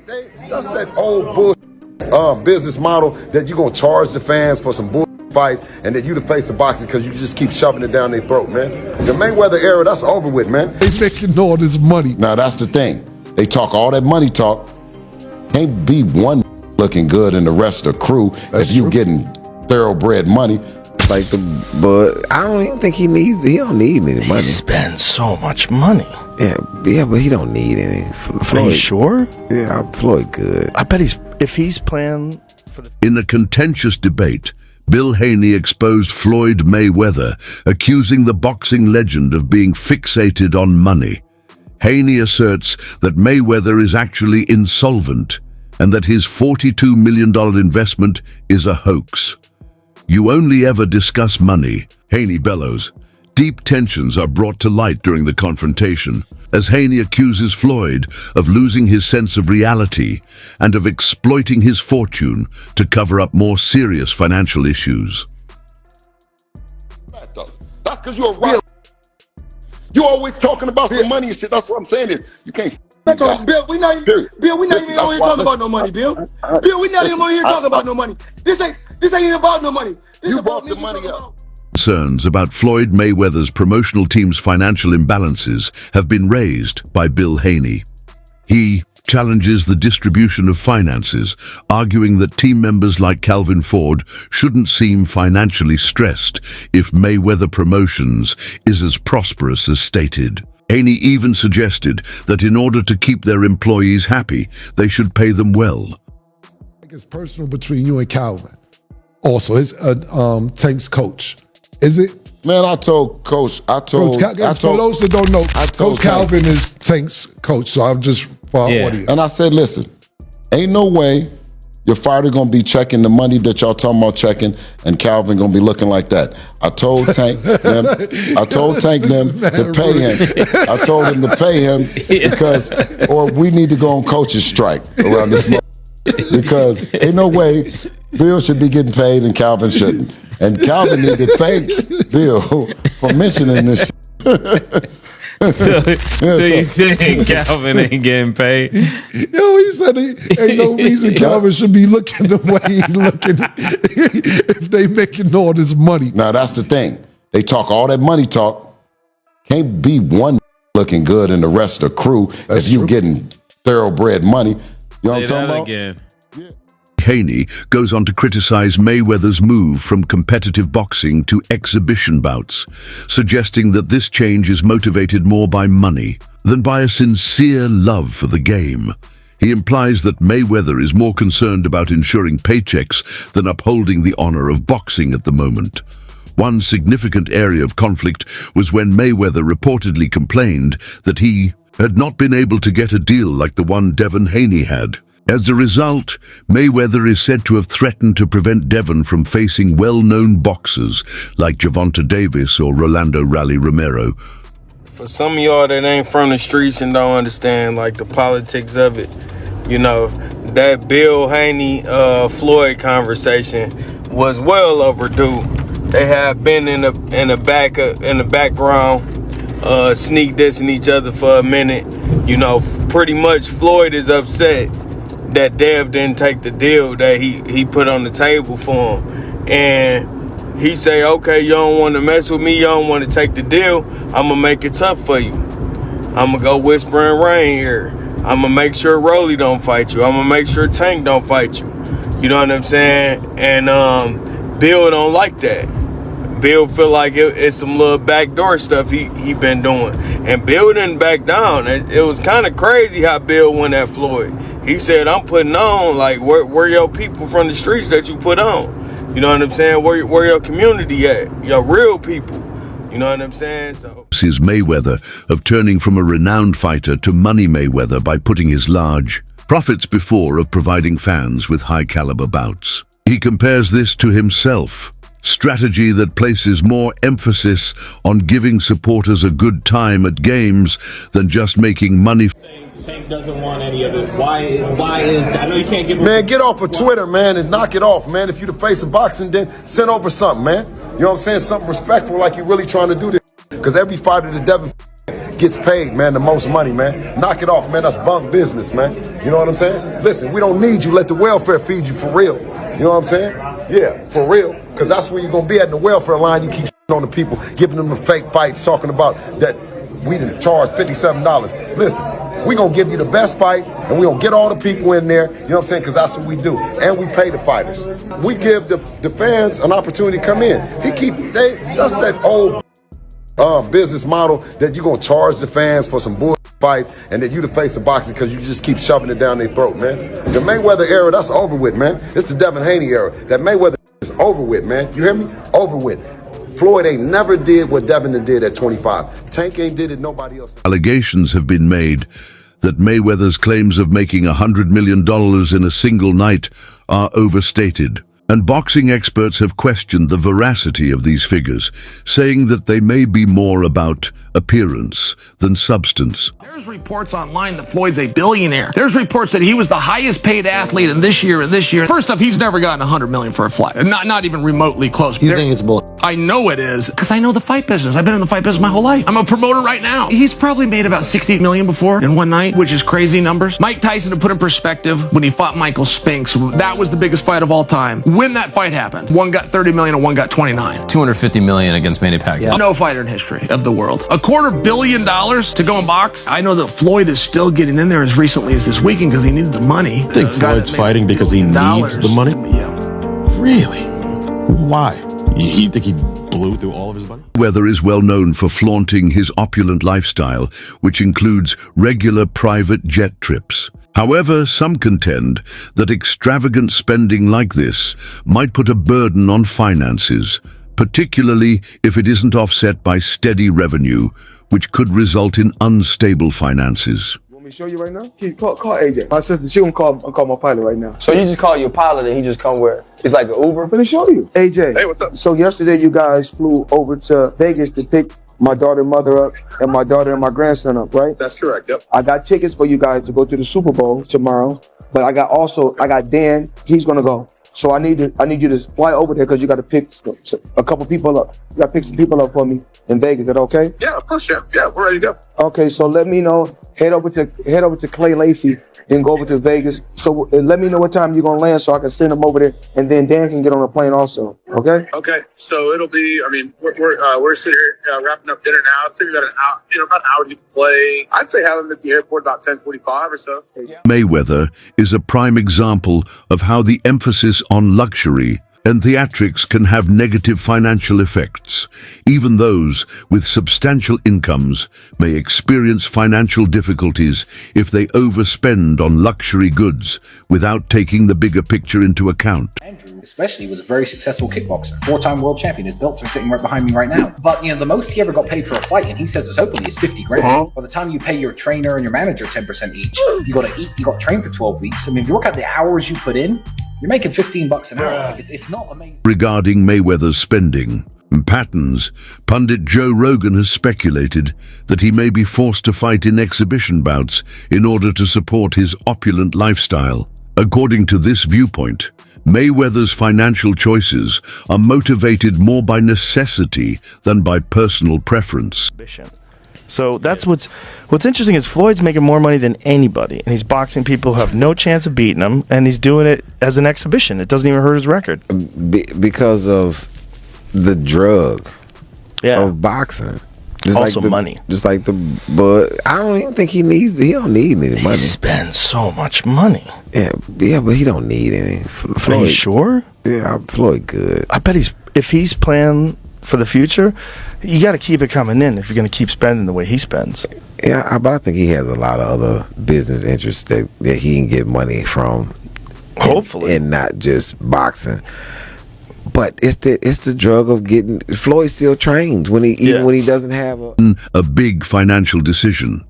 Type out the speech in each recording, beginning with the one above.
That's that old bull business model that you're gonna charge the fans for some bull fights and that you the face of boxing because you just keep shoving it down their throat, man. The Mayweather era, that's over with, man. They making all this money. Now that's the thing. They talk all that money talk. Can't be one looking good and the rest of the crew if you getting thoroughbred money. Like but I don't even think he don't need any money. He spends so much money. Yeah, but he don't need any. Floyd, are you sure? Yeah, Floyd good. I bet if he's playing for the... In a contentious debate, Bill Haney exposed Floyd Mayweather, accusing the boxing legend of being fixated on money. Haney asserts that Mayweather is actually insolvent and that his $42 million investment is a hoax. You only ever discuss money, Haney bellows. Deep tensions are brought to light during the confrontation as Haney accuses Floyd of losing his sense of reality and of exploiting his fortune to cover up more serious financial issues. That's because you're right. You always talking about some money and shit. That's what I'm saying is you can't. Bill, we not even on here talking about no money, Bill. Bill, we not even on here talking about no money. This ain't even about no money. This You about brought the money up. Concerns about Floyd Mayweather's promotional team's financial imbalances have been raised by Bill Haney. He challenges the distribution of finances, arguing that team members like Calvin Ford shouldn't seem financially stressed if Mayweather Promotions is as prosperous as stated. Haney even suggested that in order to keep their employees happy, they should pay them well. It's personal between you and Calvin. Also, it's Tank's coach. Is it? Man, I told Coach. For those that don't know, Coach Calvin is Tank's coach. So I'm just for our audience. And I said, listen, ain't no way your fighter gonna be checking the money that y'all talking about checking, and Calvin gonna be looking like that. I told Tank them. I told Tank them to pay him. I told him to pay him because, or we need to go on coach's strike around this month because ain't no way Bill should be getting paid and Calvin shouldn't. And Calvin need to thank Bill for mentioning this. So you saying Calvin ain't getting paid? Yo, he said ain't no reason Calvin should be looking the way he looking if they making all this money. Now that's the thing. They talk all that money talk. Can't be one looking good and the rest of the crew if you getting thoroughbred money. You know what I'm talking about? Again. Haney goes on to criticize Mayweather's move from competitive boxing to exhibition bouts, suggesting that this change is motivated more by money than by a sincere love for the game. He implies that Mayweather is more concerned about ensuring paychecks than upholding the honor of boxing at the moment. One significant area of conflict was when Mayweather reportedly complained that he had not been able to get a deal like the one Devin Haney had. As a result, Mayweather is said to have threatened to prevent Devin from facing well-known boxers like Gervonta Davis or Rolando Rally Romero. For some of y'all that ain't from the streets and don't understand like the politics of it, you know, that Bill Haney Floyd conversation was well overdue. They have been in the background sneak dissing each other for a minute. You know, pretty much Floyd is upset that Dev didn't take the deal that he put on the table for him. And he say, okay, you don't want to mess with me, you don't want to take the deal, I'm going to make it tough for you. I'm going to go whisper and rain here. I'm going to make sure Rolly don't fight you. I'm going to make sure Tank don't fight you. You know what I'm saying? And Bill don't like that. Bill feel like it's some little backdoor stuff he been doing. And Bill didn't back down. It was kind of crazy how Bill went at Floyd. He said, I'm putting on, like, where your people from the streets that you put on? You know what I'm saying? Where your community at? Your real people. You know what I'm saying? So Is Mayweather of turning from a renowned fighter to Money Mayweather by putting his large profits before of providing fans with high-caliber bouts. He compares this to himself. Strategy that places more emphasis on giving supporters a good time at games than just making money. Tank doesn't want any of it. Why is that? I know you can't give him... Man, get off of Twitter, man, and knock it off, man. If you the face of boxing, then send over something, man. You know what I'm saying? Something respectful like you really trying to do this. Because every fighter that Devin gets paid, man, the most money, man. Knock it off, man. That's bunk business, man. You know what I'm saying? Listen, we don't need you. Let the welfare feed you for real. You know what I'm saying? Yeah, for real. Because that's where you're going to be at in the welfare line. You keep on the people, giving them the fake fights, talking about that we didn't charge $57. Listen, we're going to give you the best fights, and we're going to get all the people in there, you know what I'm saying, because that's what we do. And we pay the fighters. We give the fans an opportunity to come in. That's that old business model that you're going to charge the fans for some bull fights, and that you the face of boxing because you just keep shoving it down their throat, man. The Mayweather era, that's over with, man. It's the Devin Haney era. That Mayweather is over with, man. You hear me? Over with. Floyd ain't never did what Devin did at 25. Tank ain't did it, nobody else. Allegations have been made that Mayweather's claims of making $100 million in a single night are overstated. And boxing experts have questioned the veracity of these figures, saying that they may be more about appearance than substance. There's reports online that Floyd's a billionaire. There's reports that he was the highest paid athlete in this year and this year. First off, he's never gotten $100 million for a fight. Not even remotely close. You think it's bull? I know it is, because I know the fight business. I've been in the fight business my whole life. I'm a promoter right now. He's probably made about $60 million before in one night, which is crazy numbers. Mike Tyson, to put in perspective, when he fought Michael Spinks, that was the biggest fight of all time. When that fight happened, one got 30 million and one got 29. 250 million against Manny Pacquiao. Yeah. No fighter in history of the world. $250 million to go and box. I know that Floyd is still getting in there as recently as this weekend because he needed the money. I think Floyd's fighting because he needs the money? Yeah. Really? Why? You think he blew through all of his money? Mayweather is well known for flaunting his opulent lifestyle, which includes regular private jet trips. However, some contend that extravagant spending like this might put a burden on finances, particularly if it isn't offset by steady revenue, which could result in unstable finances. Want me to show you right now? Call AJ. My sister, she gonna call my pilot right now. So you just call your pilot and he just come where? It's like an Uber? I'm gonna show you. AJ. Hey, what's up? So yesterday you guys flew over to Vegas to pick my daughter and mother up and my daughter and my grandson up, right? That's correct, yep. I got tickets for you guys to go to the Super Bowl tomorrow, but I got Dan, he's gonna go. So I need you to fly over there because you got to pick a couple people up. You got to pick some people up for me in Vegas. Is that okay? Yeah, of course, yeah, we're ready to go. Okay, so let me know. Head over to Clay Lacey and go over to Vegas. So let me know what time you're gonna land so I can send them over there, and then Dan can get on the plane also. Okay? Okay, so it'll be. I mean, we're sitting here wrapping up dinner now. I think we got an hour, about an hour to play. I'd say have them at the airport about 10:45 or so. Mayweather is a prime example of how the emphasis on luxury and theatrics can have negative financial effects. Even those with substantial incomes may experience financial difficulties if they overspend on luxury goods without taking the bigger picture into account. Andrew, especially, was a very successful kickboxer, 4-time world champion. His belts are sitting right behind me right now. But, the most he ever got paid for a fight, and he says this openly, is 50 grand. By the time you pay your trainer and your manager 10% each, you got to eat, you got to train for 12 weeks. I mean, if you work out the hours you put in, you're making $15 an hour. Like, it's not amazing. Regarding Mayweather's spending patterns, pundit Joe Rogan has speculated that he may be forced to fight in exhibition bouts in order to support his opulent lifestyle. According to this viewpoint, Mayweather's financial choices are motivated more by necessity than by personal preference. So that's what's interesting is Floyd's making more money than anybody, and he's boxing people who have no chance of beating him, and he's doing it as an exhibition. It doesn't even hurt his record because of the drug of boxing. Just also like money. Just like but I don't even think he don't need any money. He spends so much money. Yeah, but he don't need any. Floyd, are you sure? Yeah, Floyd good. I bet if he's playing for the future, you got to keep it coming in if you're going to keep spending the way he spends. Yeah, but I think he has a lot of other business interests that he can get money from. Hopefully, and not just boxing. But it's the drug of getting. Floyd still trains when even when he doesn't have a big financial decision.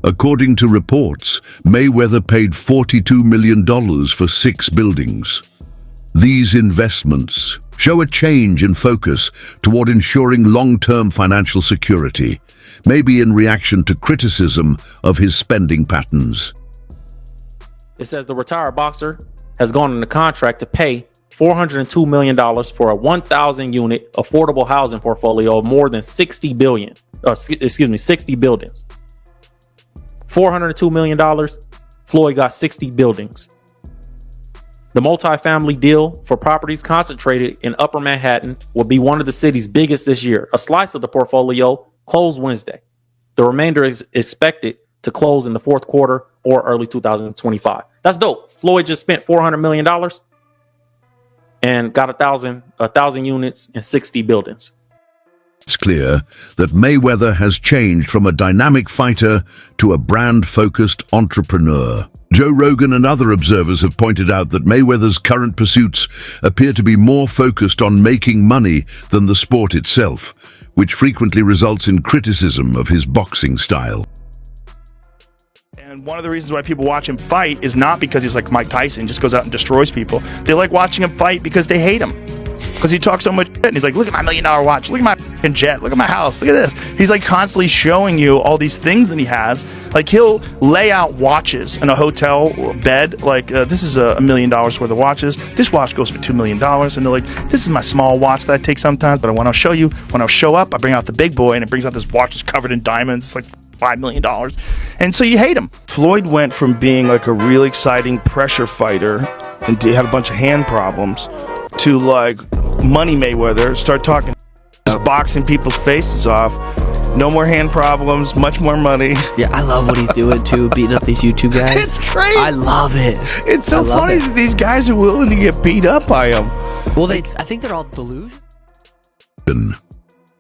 According to reports, Mayweather paid $42 million for 6 buildings. These investments show a change in focus toward ensuring long-term financial security, maybe in reaction to criticism of his spending patterns. It says the retired boxer has gone into contract to pay $402 million for a 1,000-unit affordable housing portfolio of more than 60 buildings. $402 million. Floyd got 60 buildings. The multifamily deal for properties concentrated in Upper Manhattan will be one of the city's biggest this year. A slice of the portfolio closed Wednesday. The remainder is expected to close in the fourth quarter or early 2025. That's dope. Floyd just spent $400 million and got 1,000 units and 60 buildings. It's clear that Mayweather has changed from a dynamic fighter to a brand-focused entrepreneur. Joe Rogan and other observers have pointed out that Mayweather's current pursuits appear to be more focused on making money than the sport itself, which frequently results in criticism of his boxing style. And one of the reasons why people watch him fight is not because he's like Mike Tyson, just goes out and destroys people. They like watching him fight because they hate him. Because he talks so much shit, and he's like, look at my $1 million watch, look at my fucking jet, look at my house, look at this. He's like constantly showing you all these things that he has. Like he'll lay out watches in a hotel bed, like this is $1 million worth of watches. This watch goes for $2 million. And they're like, this is my small watch that I take sometimes, but when I'll show you, when I'll show up, I bring out the big boy, and it brings out this watch that's covered in diamonds. It's like $5 million. And so you hate him. Floyd went from being like a really exciting pressure fighter and he had a bunch of hand problems to like Money Mayweather, start talking, boxing people's faces off. No more hand problems, much more money. Yeah, I love what he's doing too, beating up these YouTube guys. It's crazy. I love it. It's so funny that these guys are willing to get beat up by him. Well, I think they're all delusional.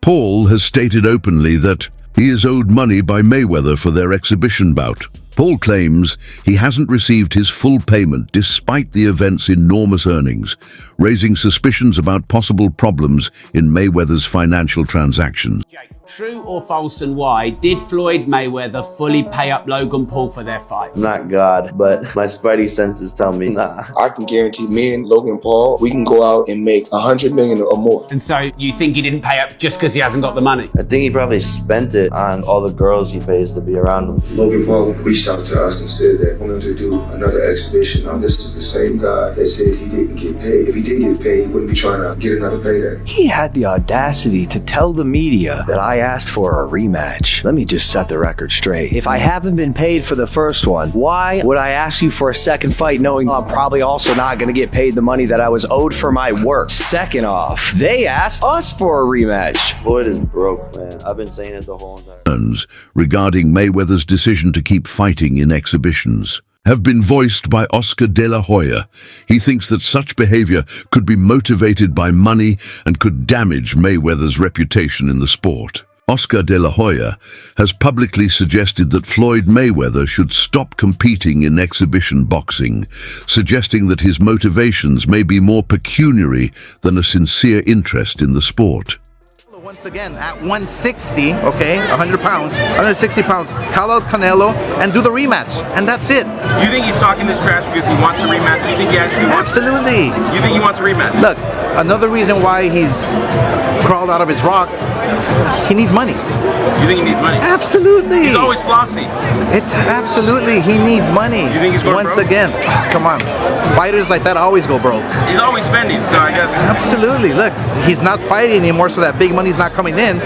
Paul has stated openly that he is owed money by Mayweather for their exhibition bout. Paul claims he hasn't received his full payment despite the event's enormous earnings, raising suspicions about possible problems in Mayweather's financial transactions. True or false, and why did Floyd Mayweather fully pay up Logan Paul for their fight? I'm not God, but my spidey senses tell me nah. I can guarantee me and Logan Paul, we can go out and make $100 million or more. And so you think he didn't pay up just because he hasn't got the money? I think he probably spent it on all the girls he pays to be around him. Logan Paul reached out to us and said that he wanted to do another exhibition. Now this is the same guy that said he didn't get paid. If he did get paid, he wouldn't be trying to get another payday. He had the audacity to tell the media that I asked for a rematch. Let me just set the record straight. If I haven't been paid for the first one, why would I ask you for a second fight knowing I'm probably also not going to get paid the money that I was owed for my work? Second off, they asked us for a rematch. Floyd is broke, man. I've been saying it the whole entire time. Regarding Mayweather's decision to keep fighting in exhibitions have been voiced by Oscar De La Hoya. He thinks that such behavior could be motivated by money and could damage Mayweather's reputation in the sport. Oscar De La Hoya has publicly suggested that Floyd Mayweather should stop competing in exhibition boxing, suggesting that his motivations may be more pecuniary than a sincere interest in the sport. Once again, at 160, okay, 100 pounds, 160 pounds, call out Canelo and do the rematch, and that's it. You think he's talking this trash because he wants a rematch? You think he actually wants Absolutely. You think he wants a rematch? Look, another reason why he's crawled out of his rock, he needs money. You think he needs money? Absolutely. He's always flossy. It's absolutely, he needs money. You think he's going Once broke? again, come on. Fighters like that always go broke. He's always spending, so I guess. Absolutely. Look, he's not fighting anymore, so that big money's not coming in.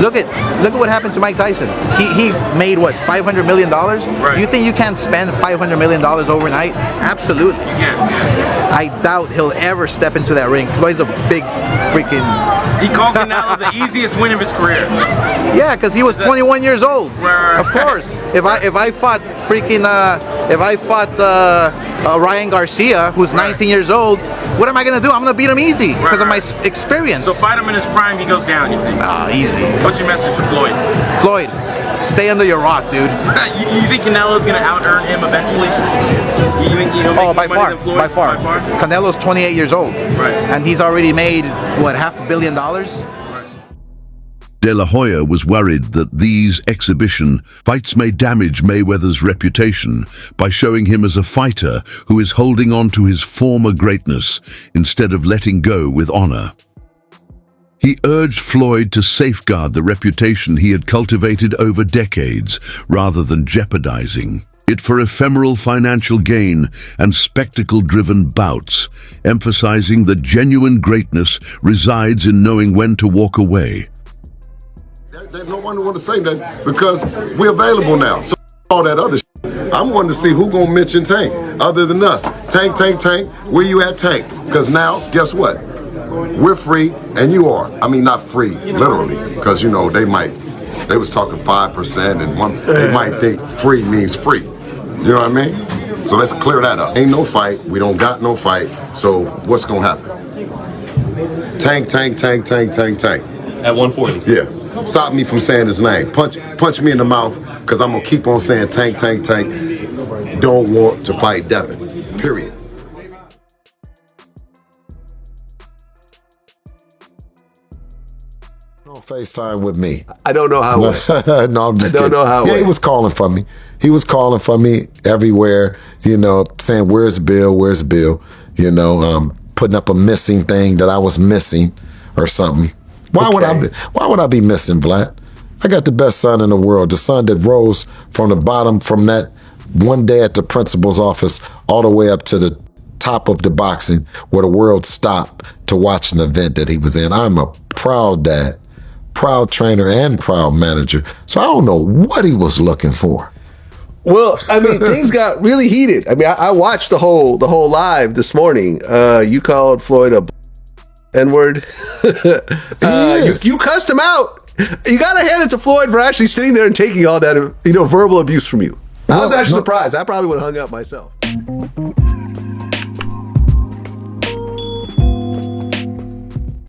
Look at what happened to Mike Tyson. He made what, $500 million? Right. You think you can spend $500 million overnight? Absolutely. You can. I doubt he'll ever step into that ring. Floyd's a big freaking. He called Canelo the easiest win of his career. Yeah, because he was 21 years old. Right. Of course. If I fought Ryan Garcia, who's 19 years old, what am I gonna do? I'm gonna beat him easy because of my experience. So fight him in his prime, he goes down, you think? Easy. What's your message to Floyd? Floyd, stay under your rock, dude. You think Canelo's gonna out-earn him eventually? You think he'll make more money than Floyd? By far. Canelo's 28 years old. Right. And he's already made, what, $500 million? De La Hoya was worried that these exhibition fights may damage Mayweather's reputation by showing him as a fighter who is holding on to his former greatness instead of letting go with honor. He urged Floyd to safeguard the reputation he had cultivated over decades rather than jeopardizing it for ephemeral financial gain and spectacle-driven bouts, emphasizing that genuine greatness resides in knowing when to walk away. There's no one who want to say that because we're available now. So all that other shit. I'm wanting to see who gonna mention Tank other than us. Tank, where you at, Tank? Because now, guess what? We're free and you are. I mean, not free, literally, because they was talking 5% and they might think free means free. You know what I mean? So let's clear that up. Ain't no fight. We don't got no fight. So what's gonna happen? Tank. At 140. Yeah. Stop me from saying his name. Punch me in the mouth, because I'm gonna keep on saying Tank. Don't want to fight Devin. Period. On FaceTime with me. I don't know how. No, I'm just I don't kidding. know how. Yeah, he was calling for me. He was calling for me everywhere, saying, where's Bill? Putting up a missing thing that I was missing or something. Why would I be missing, Vlad? I got the best son in the world, the son that rose from the bottom from that one day at the principal's office all the way up to the top of the boxing where the world stopped to watch an event that he was in. I'm a proud dad, proud trainer, and proud manager. So I don't know what he was looking for. Well, I mean, things got really heated. I mean, I watched the whole live this morning. You called Floyd a N-word. You cussed him out. You got to hand it to Floyd for actually sitting there and taking all that, verbal abuse from you. I was actually surprised. I probably would have hung up myself.